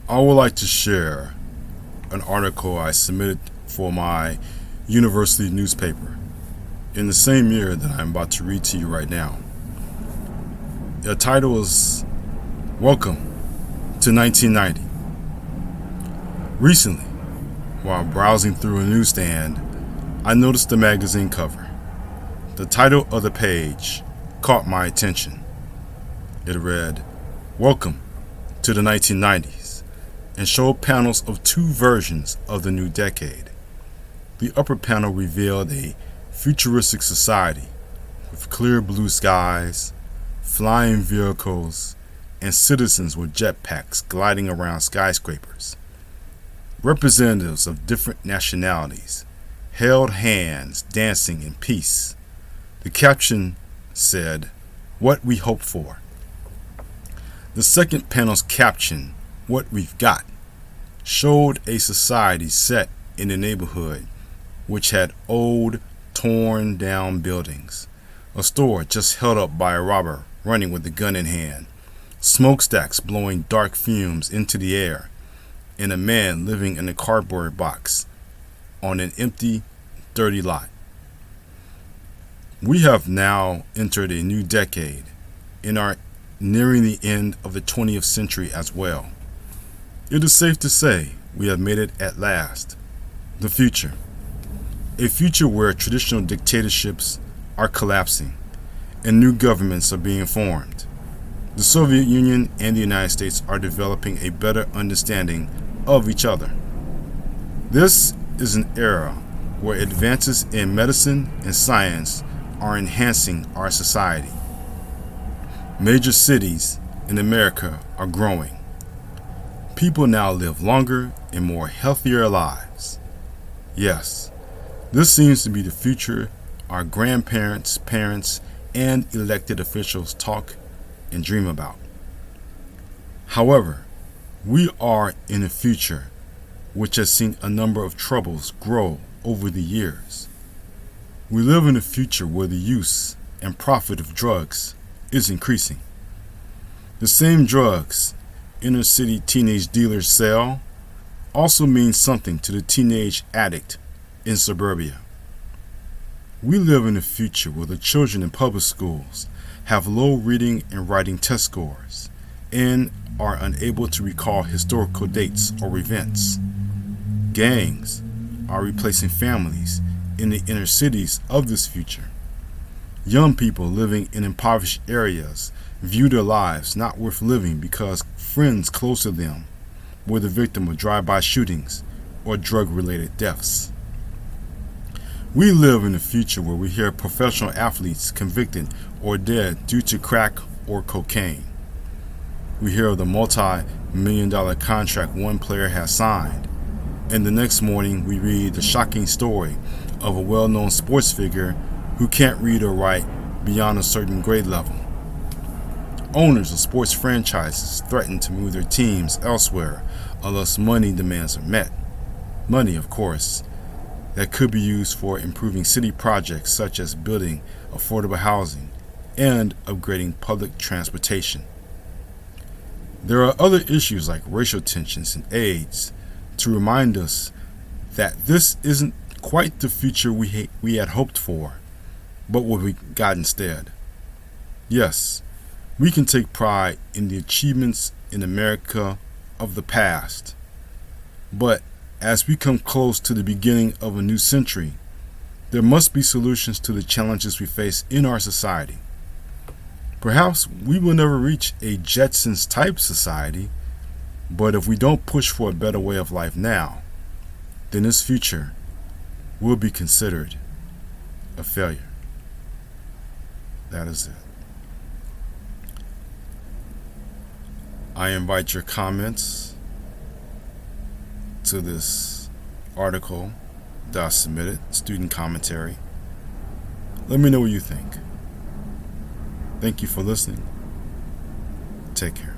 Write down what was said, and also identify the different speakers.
Speaker 1: I would like to share an article I submitted for my university newspaper in the same year that I'm about to read to you right now. The title is Welcome to 1990. Recently, while browsing through a newsstand, I noticed the magazine cover. The title of the page caught my attention. It read, Welcome to the 1990s, and showed panels of two versions of the new decade. The upper panel revealed a futuristic society with clear blue skies, flying vehicles, and citizens with jetpacks gliding around skyscrapers. Representatives of different nationalities held hands dancing in peace. The caption said, What we hope for. The second panel's caption, What We've Got, showed a society set in a neighborhood which had old, torn down buildings, a store just held up by a robber running with a gun in hand, smokestacks blowing dark fumes into the air, and a man living in a cardboard box on an empty, dirty lot. We have now entered a new decade and are nearing the end of the 20th century as well. It is safe to say we have made it at last. The future. A future where traditional dictatorships are collapsing and new governments are being formed. The Soviet Union and the United States are developing a better understanding of each other. This is an era where advances in medicine and science are enhancing our society. Major cities in America are growing. People now live longer and more healthier lives. Yes, this seems to be the future our grandparents, parents, and elected officials talk and dream about. However, we are in a future which has seen a number of troubles grow over the years. We live in a future where the use and profit of drugs is increasing. The same drugs inner city teenage dealers sell also means something to the teenage addict in suburbia. We live in a future where the children in public schools have low reading and writing test scores and are unable to recall historical dates or events. Gangs are replacing families in the inner cities of this future. Young people living in impoverished areas view their lives not worth living because friends close to them were the victim of drive-by shootings or drug-related deaths. We live in a future where we hear professional athletes convicted or dead due to crack or cocaine. We hear of the multi-million-dollar contract one player has signed, and the next morning we read the shocking story of a well-known sports figure who can't read or write beyond a certain grade level. Owners of sports franchises threaten to move their teams elsewhere unless money demands are met. Money, of course, that could be used for improving city projects such as building affordable housing and upgrading public transportation. There are other issues like racial tensions and AIDS to remind us that this isn't quite the future we had hoped for, but what we got instead. Yes, we can take pride in the achievements in America of the past, but as we come close to the beginning of a new century, there must be solutions to the challenges we face in our society. Perhaps we will never reach a Jetsons type society, but if we don't push for a better way of life now, then this future will be considered a failure. That is it. I invite your comments to this article that I submitted, student commentary. Let me know what you think. Thank you for listening. Take care.